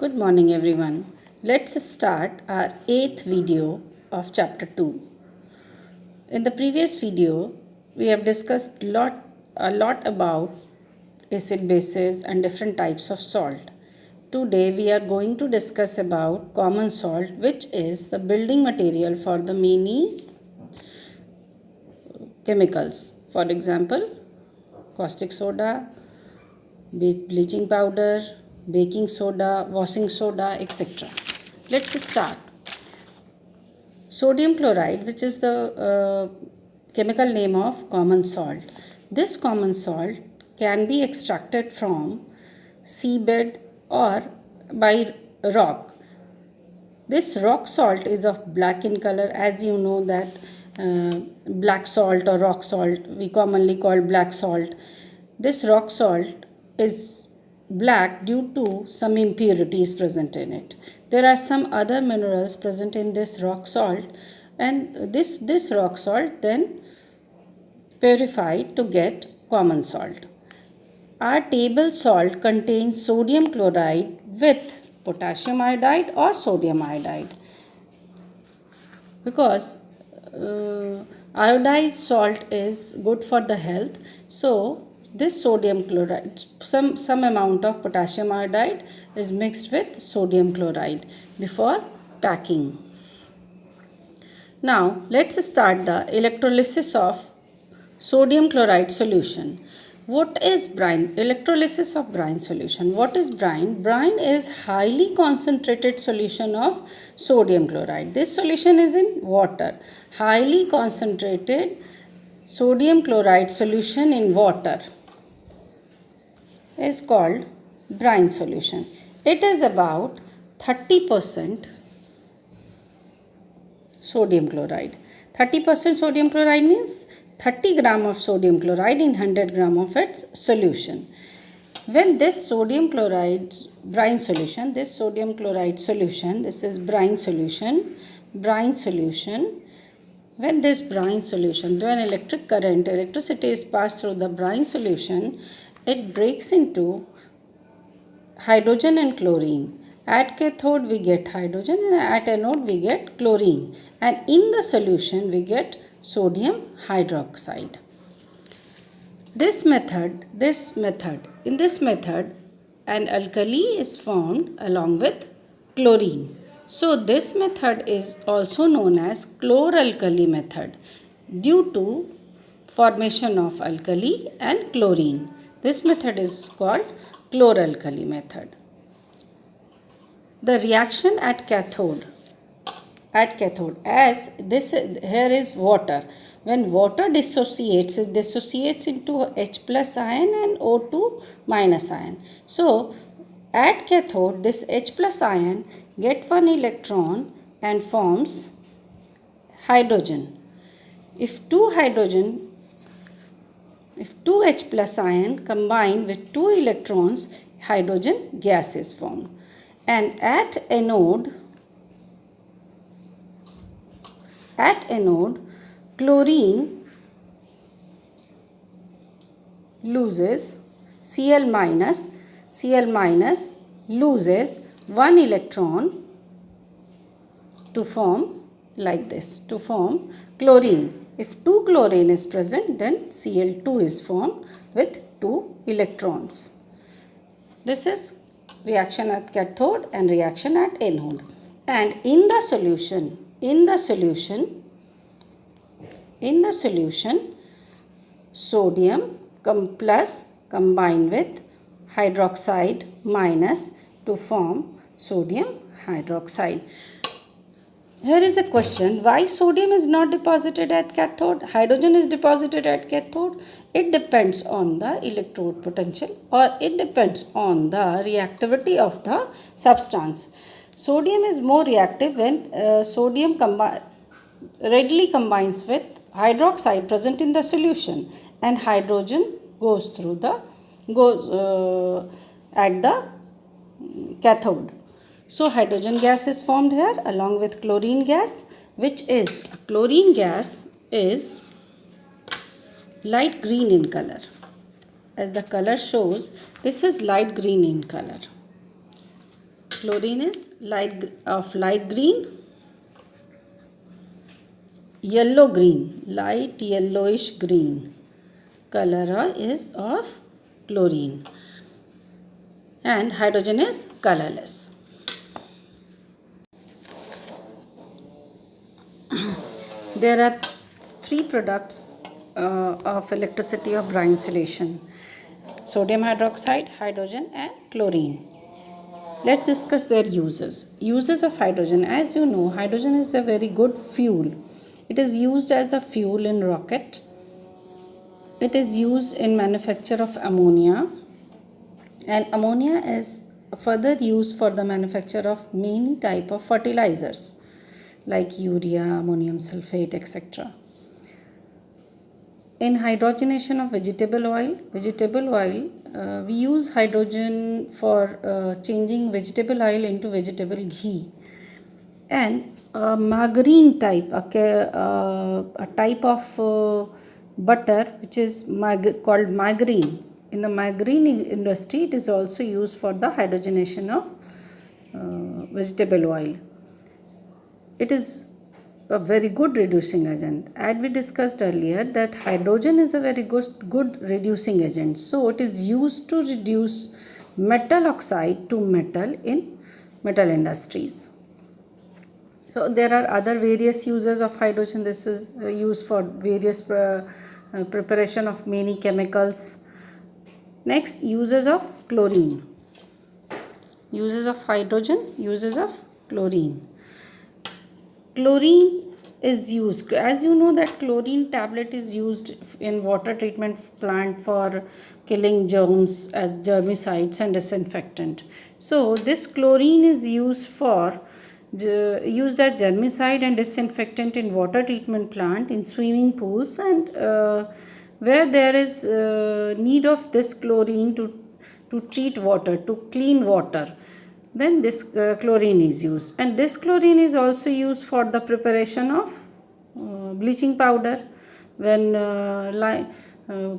Good morning everyone. Let's start our 8th video of chapter 2. In the previous video, we have discussed a lot about acid bases and different types of salt. Today we are going to discuss about common salt, which is the building material for the many chemicals. For example, caustic soda, bleaching powder, baking soda, washing soda, etc. Let's start. Sodium chloride, which is the chemical name of common salt. This common salt can be extracted from seabed or by rock. This rock salt is of black in color, as you know that black salt or rock salt we commonly call black salt. This rock salt is black due to some impurities present in it. There are some other minerals present in this rock salt, and this rock salt then purified to get common salt. Our table salt contains sodium chloride with potassium iodide or sodium iodide, because iodized salt is good for the health. So this sodium chloride, some amount of potassium iodide is mixed with sodium chloride before packing. Now let's start the electrolysis of sodium chloride solution. What is brine? Electrolysis of brine solution. What is brine? Brine is highly concentrated solution of sodium chloride. This solution is in water. Highly concentrated sodium chloride solution in water is called brine solution. It is about 30% sodium chloride. 30% sodium chloride means 30 gram of sodium chloride in 100 gram of its solution. When this sodium chloride brine solution, this is brine solution, when this brine solution, when electricity is passed through the brine solution, it breaks into hydrogen and chlorine. At cathode we get hydrogen and at anode we get chlorine, and in the solution we get sodium hydroxide. In this method, an alkali is formed along with chlorine. So this method is also known as chloralkali method due to formation of alkali and chlorine. This method is called chloralkali method. The reaction at cathode, as this here is water. When water dissociates, it dissociates into H plus ion and O2 minus ion. So at cathode, this H plus ion get one electron and forms hydrogen. If two H plus ion combine with two electrons, hydrogen gas is formed. And at anode, chlorine loses Cl minus loses one electron to form like this, to form chlorine. If 2 chlorine is present, then Cl2 is formed with 2 electrons. This is reaction at cathode and reaction at anode. And in the solution, sodium plus combine with hydroxide minus to form sodium hydroxide. Here is a question: why sodium is not deposited at cathode? Hydrogen is deposited at cathode. It depends on the electrode potential, or it depends on the reactivity of the substance. Sodium is more reactive when sodium readily combines with hydroxide present in the solution, and hydrogen goes at the cathode. So hydrogen gas is formed here along with chlorine gas, chlorine gas is light green in color. As the color shows, this is light green in color. Chlorine is light green, yellow green, light yellowish green color is of chlorine, and hydrogen is colorless. There are three products of electricity of brine insulation: sodium hydroxide, hydrogen and chlorine. Let's discuss their uses. Uses of hydrogen. As you know, hydrogen is a very good fuel. It is used as a fuel in rocket. It is used in manufacture of ammonia, and ammonia is further used for the manufacture of many type of fertilizers like urea, ammonium sulfate, etc. In hydrogenation of vegetable oil, we use hydrogen for changing vegetable oil into vegetable ghee. And margarine type, a type of butter which is called margarine. In the margarine industry, it is also used for the hydrogenation of vegetable oil. It is a very good reducing agent. As we discussed earlier, that hydrogen is a very good reducing agent. So it is used to reduce metal oxide to metal in metal industries. So there are other various uses of hydrogen. This is used for various preparation of many chemicals. Next, uses of chlorine. Uses of hydrogen, uses of chlorine. Chlorine is used, as you know, that chlorine tablet is used in water treatment plant for killing germs as germicides and disinfectant. So this chlorine is used as germicide and disinfectant in water treatment plant, in swimming pools, and where there is need of this chlorine to treat water, to clean water, then this chlorine is used. And this chlorine is also used for the preparation of bleaching powder. When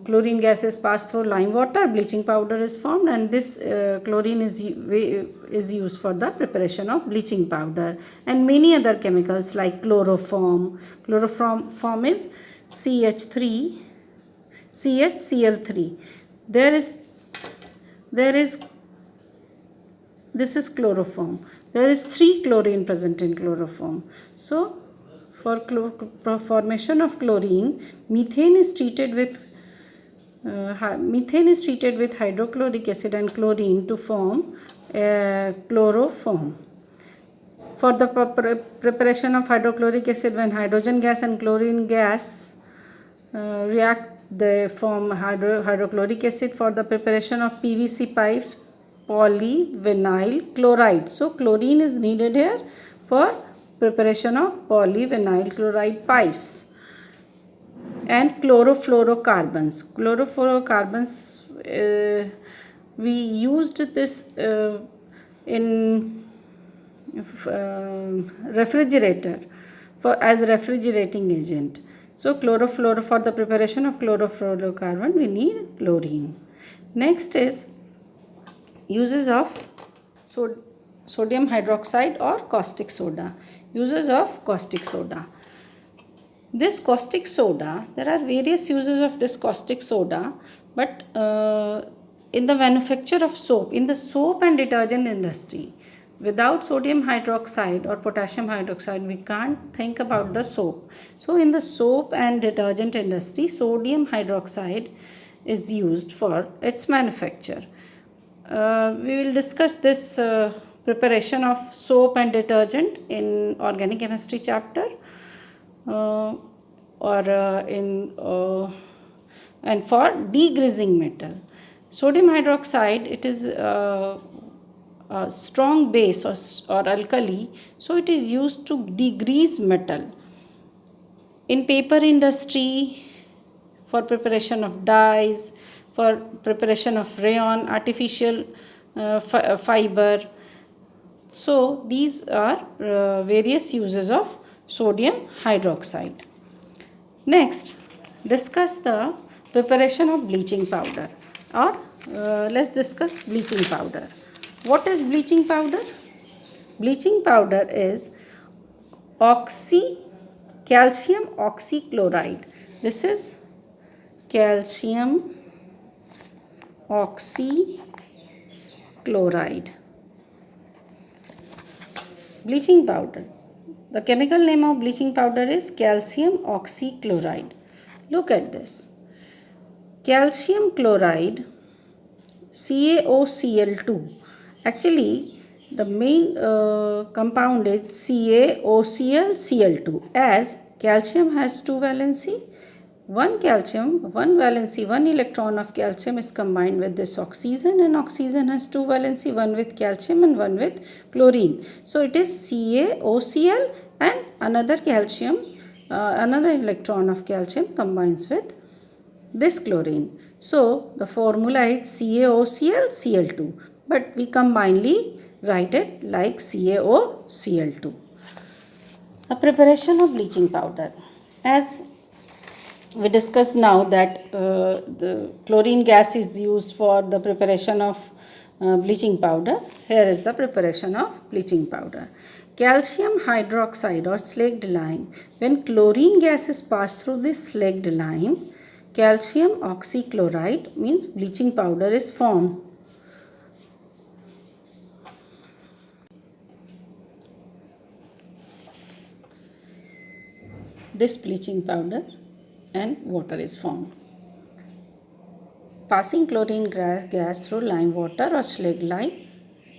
chlorine gases pass through lime water, bleaching powder is formed, and this chlorine is used for the preparation of bleaching powder. And many other chemicals like chloroform. Chloroform is CHCl3. This is chloroform. There is 3 chlorine present in chloroform. So for formation of chlorine, methane is treated with hydrochloric acid and chlorine to form chloroform. For the preparation of hydrochloric acid, when hydrogen gas and chlorine gas react, they form hydrochloric acid. For the preparation of PVC pipes, polyvinyl chloride. So chlorine is needed here for preparation of polyvinyl chloride pipes. And chlorofluorocarbons. We used this in refrigerator as refrigerating agent. So for the preparation of chlorofluorocarbon, we need chlorine. Next is uses of sodium hydroxide or caustic soda. Uses of caustic soda. This caustic soda, there are various uses of this caustic soda, but in the manufacture of soap, in the soap and detergent industry, without sodium hydroxide or potassium hydroxide, we can't think about the soap. So in the soap and detergent industry, sodium hydroxide is used for its manufacture. We will discuss this preparation of soap and detergent in organic chemistry chapter, and for degreasing metal. Sodium hydroxide, it is a strong base or alkali, so it is used to degrease metal. In paper industry, for preparation of dyes, for preparation of rayon, artificial fiber. So these are various uses of sodium hydroxide. Next, discuss the preparation of bleaching powder, or let's discuss bleaching powder. What is bleaching powder? bleaching powder is calcium oxychloride. This is calcium oxychloride. Bleaching powder. The chemical name of bleaching powder is calcium oxychloride. Look at this. Calcium chloride, CaOCl2. Actually, the main compound is CaOCl Cl2, as calcium has two valency. One valency, one electron of calcium is combined with this oxygen, and oxygen has two valency, one with calcium and one with chlorine. So it is CaOCl, and another electron of calcium combines with this chlorine. So the formula is CaOCl Cl2, but we combinedly write it like CaOCl2. A preparation of bleaching powder. As we discussed now that the chlorine gas is used for the preparation of bleaching powder. Here is the preparation of bleaching powder. Calcium hydroxide or slaked lime. When chlorine gas is passed through this slaked lime, calcium oxychloride means bleaching powder is formed. This bleaching powder and water is formed. Passing chlorine gas through lime water or slaked lime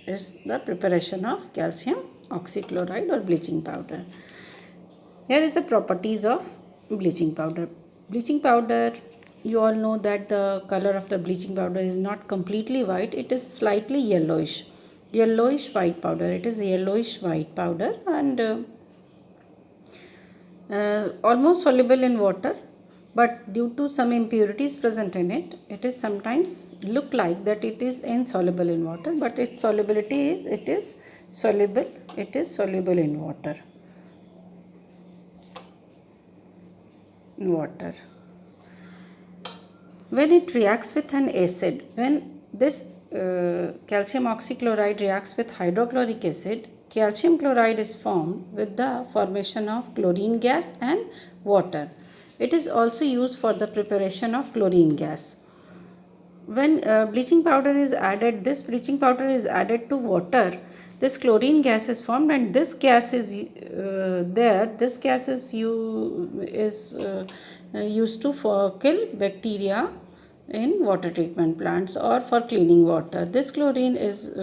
is the preparation of calcium oxychloride or bleaching powder. Here is the properties of bleaching powder. Bleaching powder, you all know that the color of the bleaching powder is not completely white, it is slightly yellowish white powder. It is yellowish white powder and almost soluble in water, but due to some impurities present in it, it is sometimes look like that it is insoluble in water, but its solubility is soluble in water. When it reacts with an acid, when this calcium oxychloride reacts with hydrochloric acid, calcium chloride is formed with the formation of chlorine gas and water. It is also used for the preparation of chlorine gas. When bleaching powder is added, this bleaching powder is added to water, this chlorine gas is formed, and this gas is used to kill bacteria in water treatment plants or for cleaning water. This chlorine is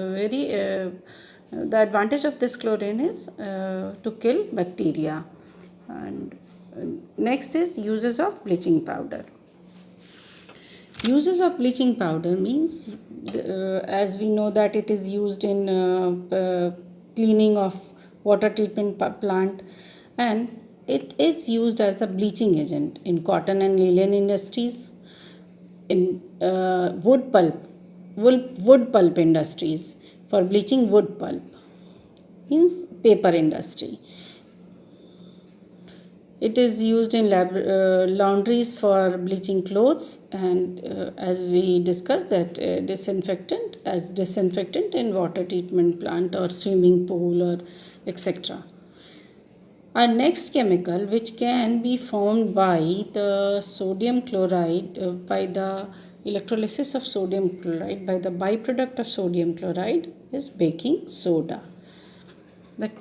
the advantage of this chlorine is to kill bacteria. And next is uses of bleaching powder. Uses of bleaching powder means, as we know that it is used in cleaning of water treatment plant, and it is used as a bleaching agent in cotton and linen industries, in wood pulp industries, for bleaching wood pulp, means paper industry. It is used in laundries for bleaching clothes, and as we discussed that disinfectant in water treatment plant or swimming pool or etc. Our next chemical, which can be formed by the sodium chloride, by the electrolysis of sodium chloride, by the byproduct of sodium chloride, is baking soda. The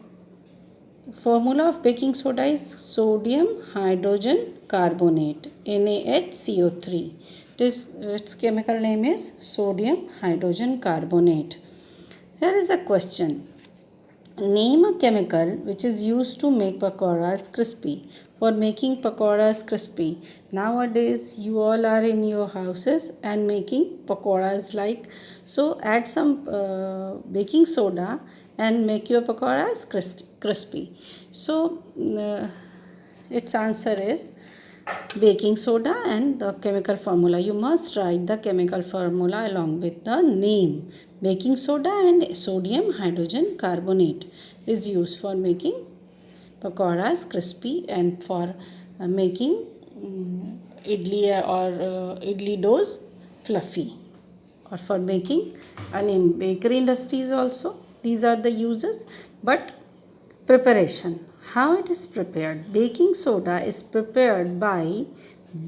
formula of baking soda is sodium hydrogen carbonate, NaHCO3. Its chemical name is sodium hydrogen carbonate. Here is a question. Name a chemical which is used to make pakoras crispy. For making pakoras crispy, nowadays you all are in your houses and making pakoras like, so add some baking soda and make your pakoras crispy. So its answer is baking soda, and the chemical formula, you must write the chemical formula along with the name. Baking soda and sodium hydrogen carbonate is used for making pakoras crispy and for making idli or idli doughs fluffy, or for making, and in bakery industries also these are the uses. But preparation, how it is prepared? Baking soda is prepared by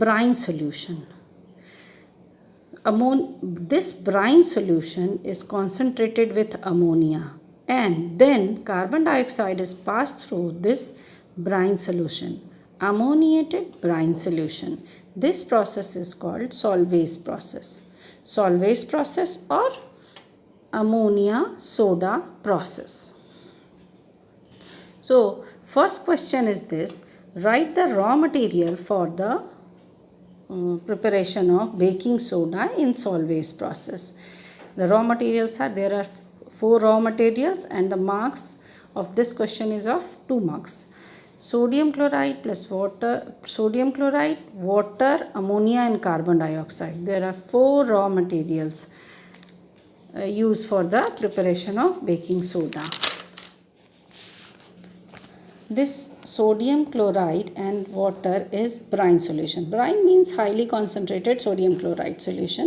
brine solution. This brine solution is concentrated with ammonia, and then carbon dioxide is passed through this brine solution, ammoniated brine solution. This process is called Solvay's process. Solvay's process or ammonia soda process. So first question is this: write the raw material for the preparation of baking soda in Solvay's process. The raw materials are, there are 4 raw materials, and the marks of this question is of 2 marks. Sodium chloride plus water, sodium chloride, water, ammonia and carbon dioxide. There are 4 raw materials used for the preparation of baking soda. This sodium chloride and water is brine solution. Brine means highly concentrated sodium chloride solution.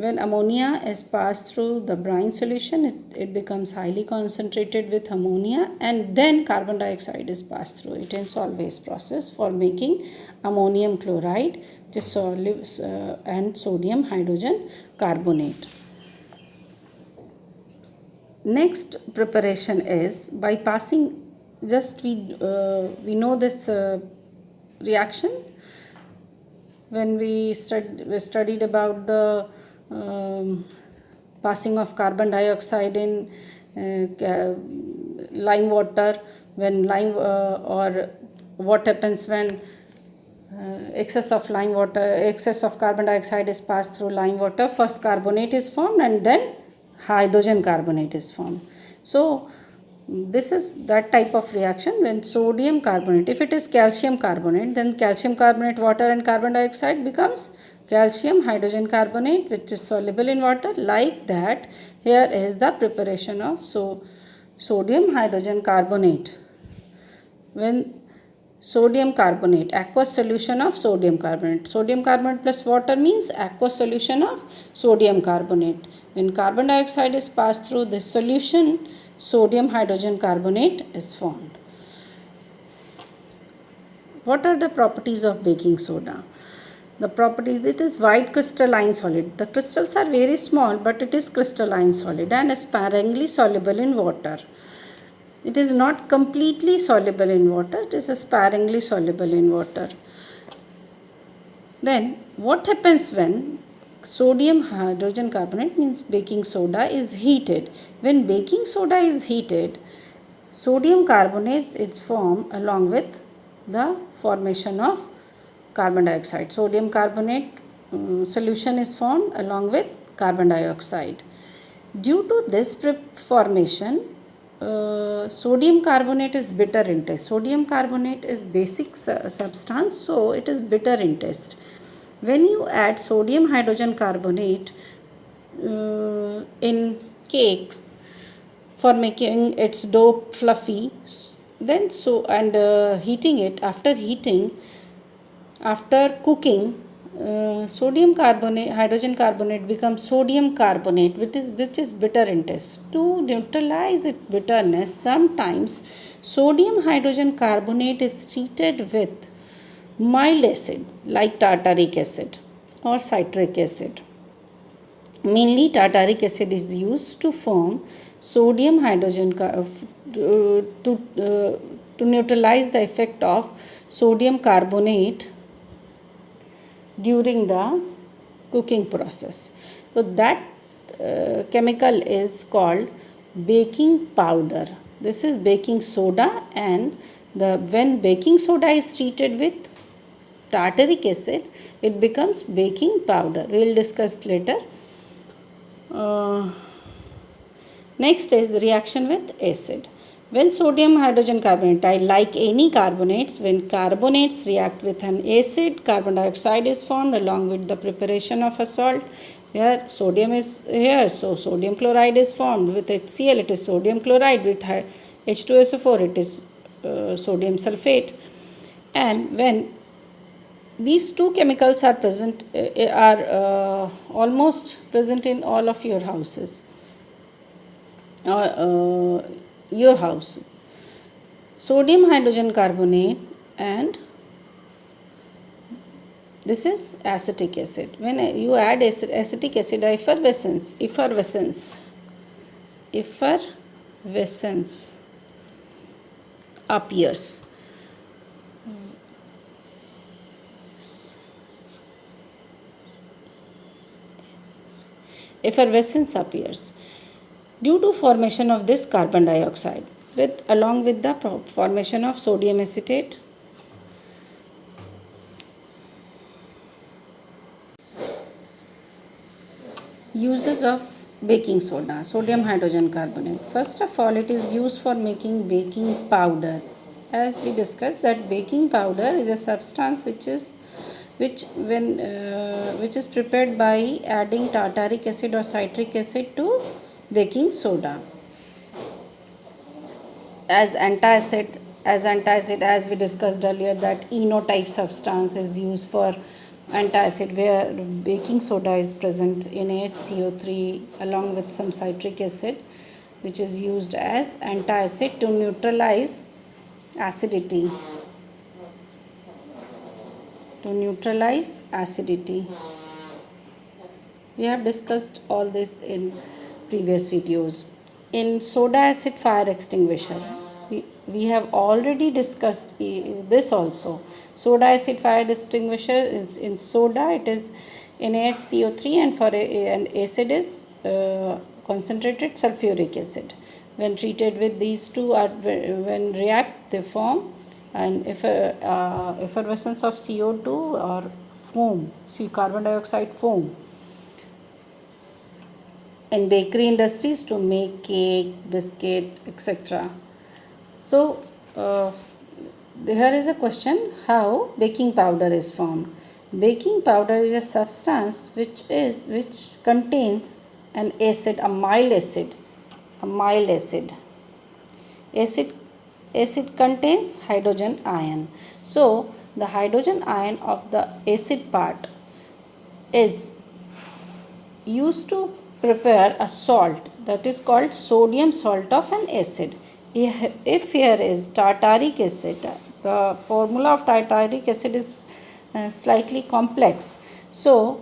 When ammonia is passed through the brine solution, it becomes highly concentrated with ammonia, and then carbon dioxide is passed through it in Solvay's process for making ammonium chloride and sodium hydrogen carbonate. Next preparation is by passing, just we know this reaction when we studied about the passing of carbon dioxide in lime water, when lime or what happens when excess of carbon dioxide is passed through lime water. First carbonate is formed and then hydrogen carbonate is formed. So this is that type of reaction when sodium carbonate, if it is calcium carbonate, then calcium carbonate, water and carbon dioxide becomes calcium hydrogen carbonate, which is soluble in water. Like that, here is the preparation of sodium hydrogen carbonate. When sodium carbonate, aqueous solution of sodium carbonate. Sodium carbonate plus water means aqueous solution of sodium carbonate. When carbon dioxide is passed through this solution, sodium hydrogen carbonate is formed. What are the properties of baking soda? The properties, it is white crystalline solid. The crystals are very small, but it is crystalline solid and sparingly soluble in water. It is not completely soluble in water, it is sparingly soluble in water. Then what happens when sodium hydrogen carbonate, means baking soda, is heated? When baking soda is heated, sodium carbonate is formed along with the formation of carbon dioxide. Sodium carbonate solution is formed along with carbon dioxide. Due to this formation, sodium carbonate is bitter in taste. Sodium carbonate is basic substance, so it is bitter in taste. When you add sodium hydrogen carbonate in cakes for making its dough fluffy, then heating it, after cooking, sodium carbonate, hydrogen carbonate becomes sodium carbonate, which is bitter in taste. To neutralize its bitterness, sometimes sodium hydrogen carbonate is treated with mild acid like tartaric acid or citric acid. Mainly tartaric acid is used to form sodium hydrogen to neutralize the effect of sodium carbonate during the cooking process. So that chemical is called baking powder. This is baking soda, and when baking soda is treated with tartaric acid, it becomes baking powder. We will discuss later. Next is reaction with acid. When sodium hydrogen carbonate, like any carbonates, when carbonates react with an acid, carbon dioxide is formed along with the preparation of a salt. Here sodium is here, so sodium chloride is formed. With HCl, it is sodium chloride. With H2SO4, it is sodium sulfate. And when these two chemicals are present, almost present in all of your houses. your house. Sodium hydrogen carbonate, and this is acetic acid. When you add acetic acid, effervescence appears. Effervescence appears due to formation of this carbon dioxide along with the formation of sodium acetate. Uses of baking soda, sodium hydrogen carbonate. First of all, it is used for making baking powder. As we discussed, that baking powder is a substance which is prepared by adding tartaric acid or citric acid to baking soda. As antacid, as we discussed earlier, that eno type substance is used for antacid, where baking soda is present in HCO3 along with some citric acid, which is used as antacid to neutralize acidity. We have discussed all this in previous videos. In soda acid fire extinguisher, we have already discussed this also. Soda acid fire extinguisher is in soda, it is NaHCO3, and for an acid is concentrated sulfuric acid. When treated with these two, when react, they form and effervescence of CO2 or foam, carbon dioxide foam. In bakery industries to make cake, biscuit, etc. So here is a question: how baking powder is formed? Baking powder is a substance which contains an acid, a mild acid. Acid contains hydrogen ion. So the hydrogen ion of the acid part is used to prepare a salt that is called sodium salt of an acid. If here is tartaric acid, the formula of tartaric acid is slightly complex. So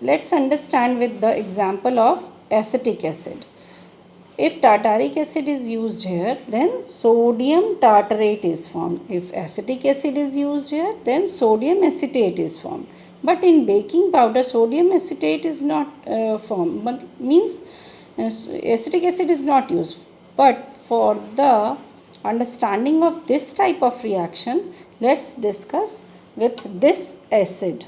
let's understand with the example of acetic acid. If tartaric acid is used here, then sodium tartarate is formed. If acetic acid is used here, then sodium acetate is formed. But in baking powder, sodium acetate is not formed. But means acetic acid is not used. But for the understanding of this type of reaction, let's discuss with this acid.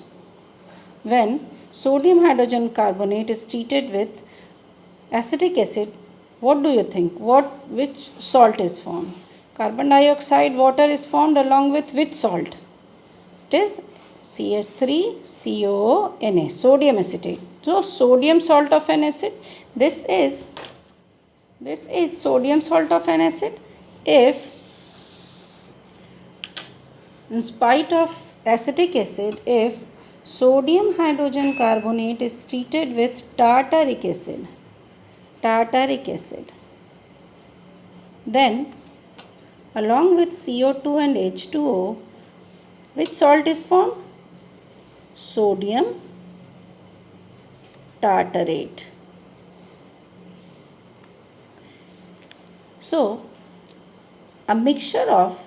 When sodium hydrogen carbonate is treated with acetic acid, what do you think? Which salt is formed? Carbon dioxide water is formed along with which salt? It is CH3COONA, sodium acetate. So sodium salt of an acid. This is sodium salt of an acid. If in spite of acetic acid, if sodium hydrogen carbonate is treated with tartaric acid, then along with CO2 and H2O, which salt is formed? Sodium tartarate. So a mixture of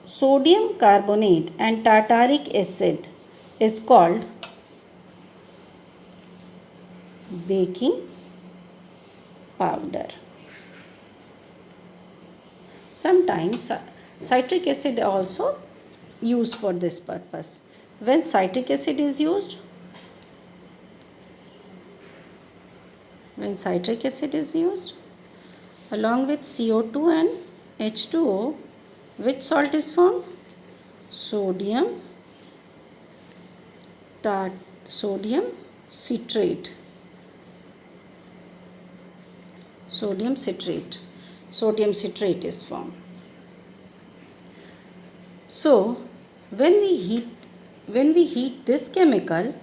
sodium carbonate and tartaric acid is called baking powder. Sometimes citric acid also used for this purpose. When citric acid is used, along with CO2 and H2O, which salt is formed? Sodium citrate. Sodium citrate is formed. So when we heat this chemical,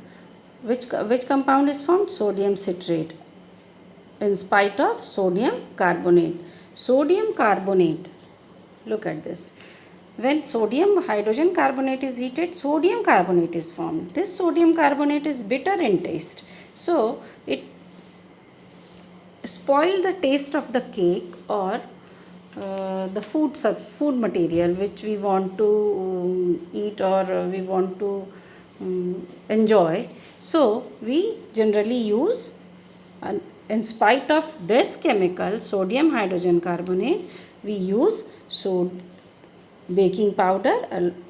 which compound is formed? Sodium citrate. in spite of sodium carbonate. Sodium carbonate, look at this. When sodium hydrogen carbonate is heated, sodium carbonate is formed. This sodium carbonate is bitter in taste. So it spoil the taste of the cake or the food material which we want to eat or we want to enjoy. So we generally use, in spite of this chemical sodium hydrogen carbonate, we use baking powder,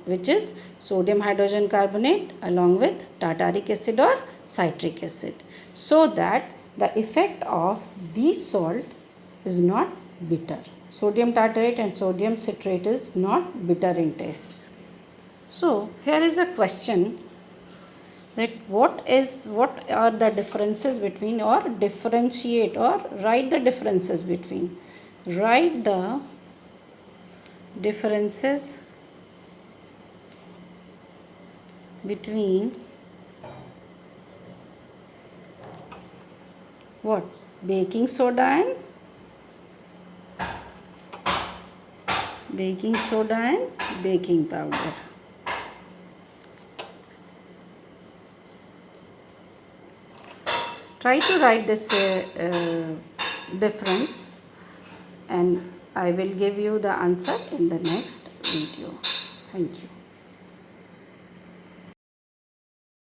which is sodium hydrogen carbonate along with tartaric acid or citric acid, so that the effect of this salt is not bitter. Sodium tartrate and sodium citrate is not bitter in taste. So here is a question that what are the differences between, or differentiate or write the differences between. Write the differences between what? Baking soda and baking powder. Try to write this difference, and I will give you the answer in the next video. Thank you.